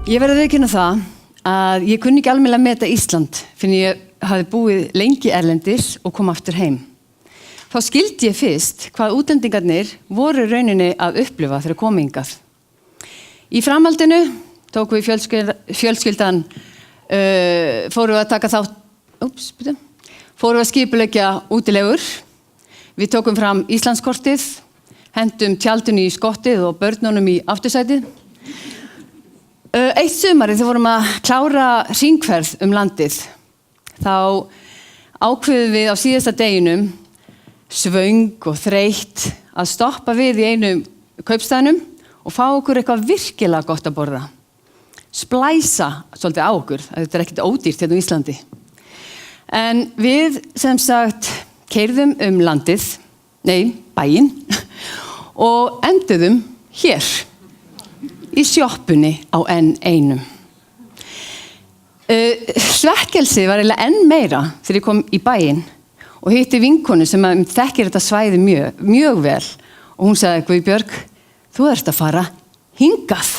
Ég verð að viðurkenna það að ég kunni ekki almennilega meta Ísland fyrir ég hafði búið lengi erlendis og kom aftur heim. Þá skildi ég fyrst hvað útlendingarnir voru rauninni að upplifa þegar komu hingað. Í framhaldinu tókum við fjölskyldan, fórum við að taka fórum við að skipuleggja útilegur. Við tókum fram Íslandskortið, hendum tjaldinu í skottið og börnunum í aftursætið. Eitt sumarið þegar vorum að klára hringferð landið. Þá ákveðum við á síðasta deginum, svöng og þreytt, að stoppa við í einum kaupstaðnum og fá okkur eitthvað virkilega gott að borða. Splæsa svolítið á okkur, þetta ekkert ódýrt hérna á Íslandi. En við sem sagt keyrðum landið, bæinn, og enduðum hér. Í sjoppunni á N1. Svekkelsi var eiginlega enn meira þegar ég kom í bæinn og hitti vinkonu sem þekkir þetta svæði mjög vel og hún sagði, Guðbjörg, þú ert að fara hingað.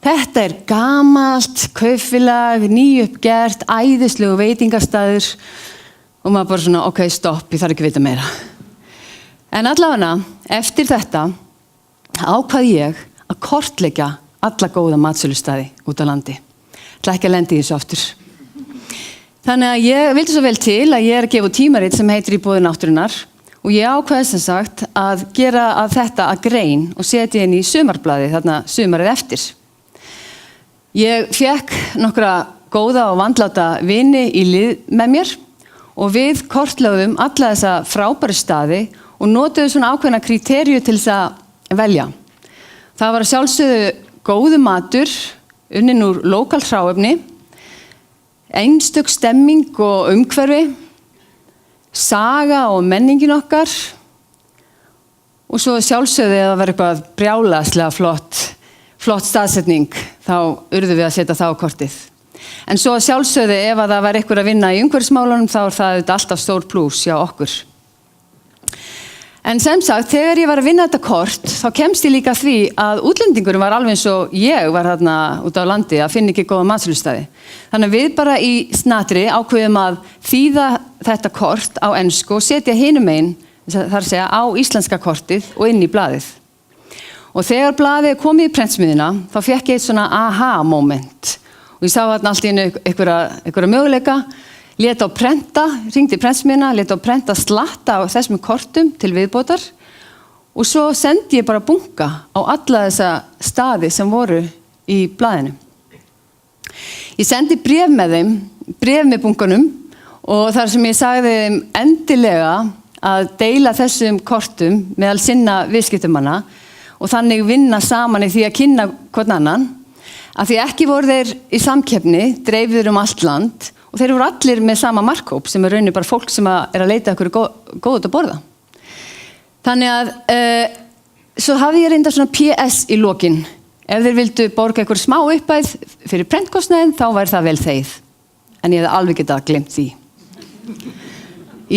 Þetta gamalt kaupfélag, nýuppgert, æðislegu veitingastæður og maður bara svona, ok, stopp, ég þarf ekki að vita meira. En allavega, eftir þetta ákvað ég að kortleggja alla góða matsölustæði út á landi. Það ekki að lenda í þessu aftur. Þannig að ég vildi svo vel til að ég að gefa tímarit sem heitir Í boði náttúrunnar og ég ákveði sem sagt að gera þetta að grein og setja inn í sumarblaði þarna sumarið eftir. Ég fékk nokkra góða og vandláta vini í lið með mér og við kortlögðum alla þessa frábæru staði og notuðum svona ákveðna kríteríu til þess að velja. Það var að sjálfsögðu góðu matur, unnin úr lokal hráefni, einstök stemming og umhverfi, saga og menningin okkar og svo sjálfsögðu ef það var eitthvað brjálæðislega flott staðsetning, þá urðum við að setja það á kortið. En svo sjálfsögðu ef það var eitthvað að vinna í umhverfismálunum, þá það alltaf stór plús hjá okkur. En sem sagt, þegar ég var að vinna þetta kort, þá kemst ég líka að því að útlendingurum var alveg eins og ég var þarna út á landi að finna ekki góða matsölustæði. Þannig að við bara í snatri ákveðum að þýða þetta kort á ensku og setja hinum megin, þar að segja, á íslenska kortið og inn í blaðið. Og þegar blaðið kom í prentsmiðjuna, þá fékk ég eitt svona aha-moment. Og ég sá þarna allt í einu einhverja möguleika, lét á prenta, hringdi í prentsmiðjuna, lét á prenta slatta á þessum kortum til viðbótar og svo sendi ég bara bunka á alla þessa staði sem voru í blaðinu. Ég sendi bréf með bunkanum og þar sem ég sagði þeim endilega að deila þessum kortum meðal sinna viðskiptamanna og þannig vinna saman í því að kynna hvern annan, af því ekki voru þeir í samkeppni, dreifður allt land og þeir voru allir með sama markhóp sem rauninni bara fólk sem að leita okkur góðut að borða. Þannig að svo hafði ég reyndar svona PS í lokin. Ef þeir vildu borga einhver smá uppæð fyrir prentkostnaðinn, þá væri það vel þegið. En ég hefði alveg getað gleymt því.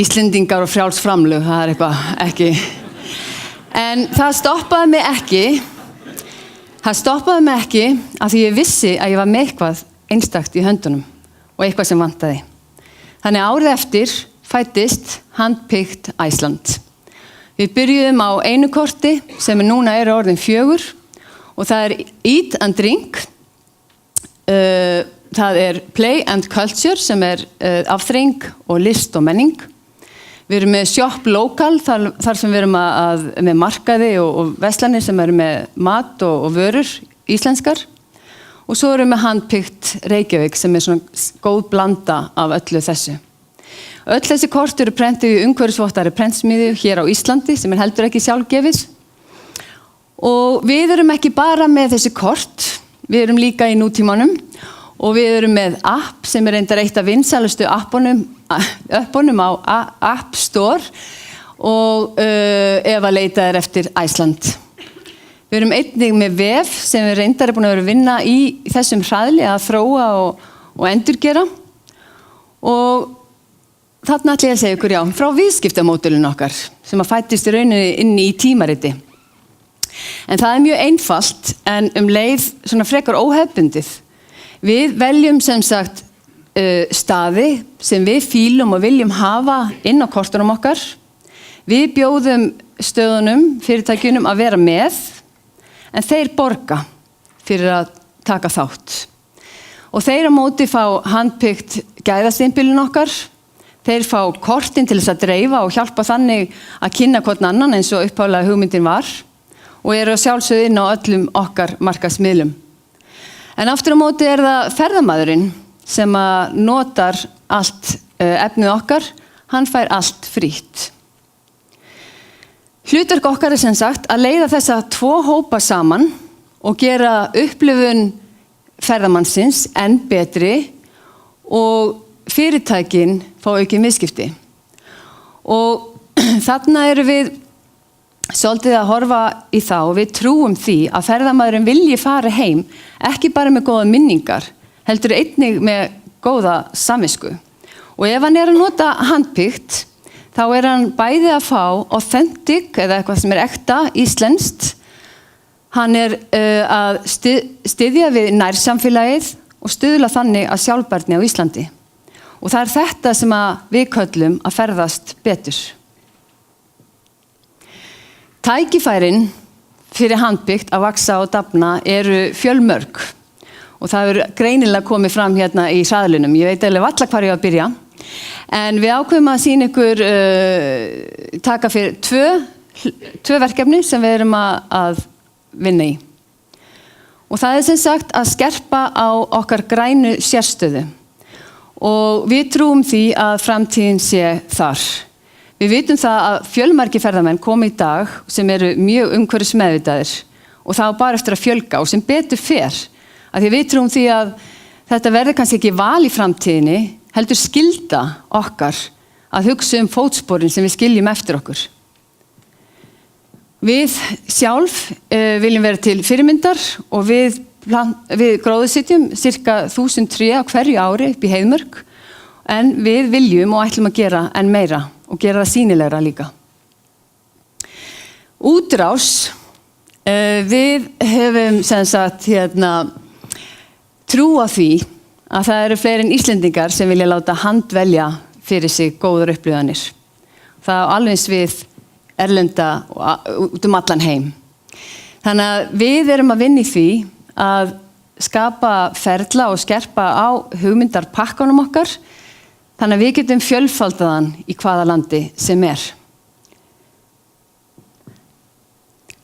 Íslendingar og frjáls framlög, það eitthvað ekki. En það stoppaði mig ekki. Það stoppaði mig ekki af því ég vissi að ég var með eitthvað einstakt í höndunum. Og eitthvað sem vantaði. Þannig árið eftir fæddist Handpicked Iceland. Við byrjuðum á einu korti sem núna orðin 4 og það Eat and Drink, það Play and Culture sem afþreying og list og menning. Við erum með Shop Local þar sem við erum með markaði og verslanir sem með mat og vörur íslenskar. Og svo erum við Handpicked Reykjavík sem svona góð blanda af öllu þessu. Öll þessi kort eru prentuð í umhverfisvottari prentsmiðju hér á Íslandi sem heldur ekki sjálfgefið. Og við erum ekki bara með þessi kort, við erum líka í nútímanum og við erum með app sem reyndar eitt af vinsælustu appunum á App Store og ef að leita eftir Iceland. Við erum einnig með vef sem við reyndar búin að vera að vinna í þessum hraðli að þróa og endurgera. Og þarna ætla ég að segja ykkur frá viðskiptamódelinu okkar sem fæddist í rauninni inn í tímariti. En það mjög einfalt en leið svona frekar óhefbundið. Við veljum sem sagt staði sem við fílum og viljum hafa inn á kortunum okkar. Við bjóðum stöðunum, fyrirtækjunum að vera með, en þeir borga fyrir að taka þátt. Og þeir á móti fá handpíkt gæðastimpilinn okkar, þeir fá kortin til þess að dreifa og hjálpa þannig að kynna hvern annan eins og upphaflega hugmyndin var og eru að sjálfsögðu inn á öllum okkar markaðsmiðlum. En aftur á móti það ferðamaðurinn sem að notar allt efnið okkar, hann fær allt frítt. Hlutverk okkar sem sagt að leiða þessa 2 hópa saman og gera upplifun ferðamannsins enn betri og fyrirtækin fá aukin viðskipti. Og þarna eru við svolítið að horfa í það og við trúum því að ferðamaðurinn vilji fara heim ekki bara með góða minningar, heldur einnig með góða samvisku. Og ef hann að nota handpíkt, þá hann bæði að fá authentic eða eitthvað sem ekta, íslenskt. Hann að styðja við nærsamfélagið og stuðla þannig að sjálfbærni á Íslandi. Og það þetta sem við köllum að ferðast betur. Tækifærin fyrir handbyggt að vaksa og dafna eru fjölmörg. Og það greinilega komið fram hérna í hraðlunum. Ég veit alveg varla hvar ég að byrja. En við ákveðum að sýna ykkur taka fyrir tvö verkefni sem við erum að vinna í. Og það sem sagt að skerpa á okkar grænu sérstöðu. Og við trúum því að framtíðin sé þar. Við vitum það að fjölmargir ferðamenn koma í dag sem eru mjög umhverfismeðvitaðir og það á bara eftir að fjölga og sem betur fer. Að því við trúum því að þetta verður kannski ekki val í framtíðinni, heldur skylda okkar að hugsa fótsporin sem við skiljum eftir okkur. Við sjálf viljum vera til fyrirmyndar og við gróðursetjum cirka 1000 tré á hverju ári upp í Heiðmörk, en við viljum og ætlum að gera enn meira og gera það sýnilegra líka. Útrás, við höfum sem sagt trú á því að það eru fleiri en Íslendingar sem vilja láta handvelja fyrir sig góðar upplifanir. Það á alveg við erlenda út allan heim. Þannig að við erum að vinna í því að skapa ferla og skerpa á hugmyndarpakkanum okkar, þannig að við getum fjölfaldaðan í hvaða landi sem er.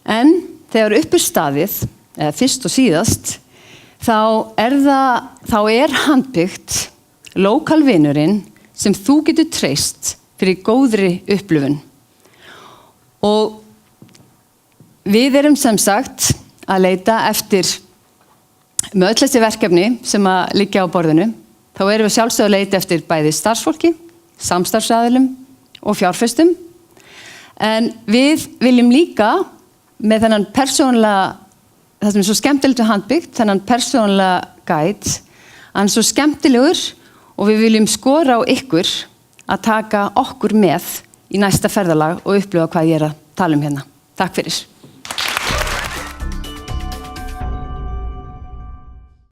En þegar upp staðið, eða fyrst og síðast, þá er handbyggt lókalvinurinn sem þú getur treyst fyrir góðri upplifun. Og við erum sem sagt að leita eftir með öll þessi verkefni sem að liggja á borðinu. Þá erum við sjálfsögðu að leita eftir bæði starfsfólki, samstarfsaðilum og fjárfestum. En við viljum líka með þennan persónulega, það sem svo skemmtilegt við handbyggt, þennan persónulega guide, hann svo skemmtilegur og við viljum skora á ykkur að taka okkur með í næsta ferðalag og upplifa hvað ég að tala hérna. Takk fyrir.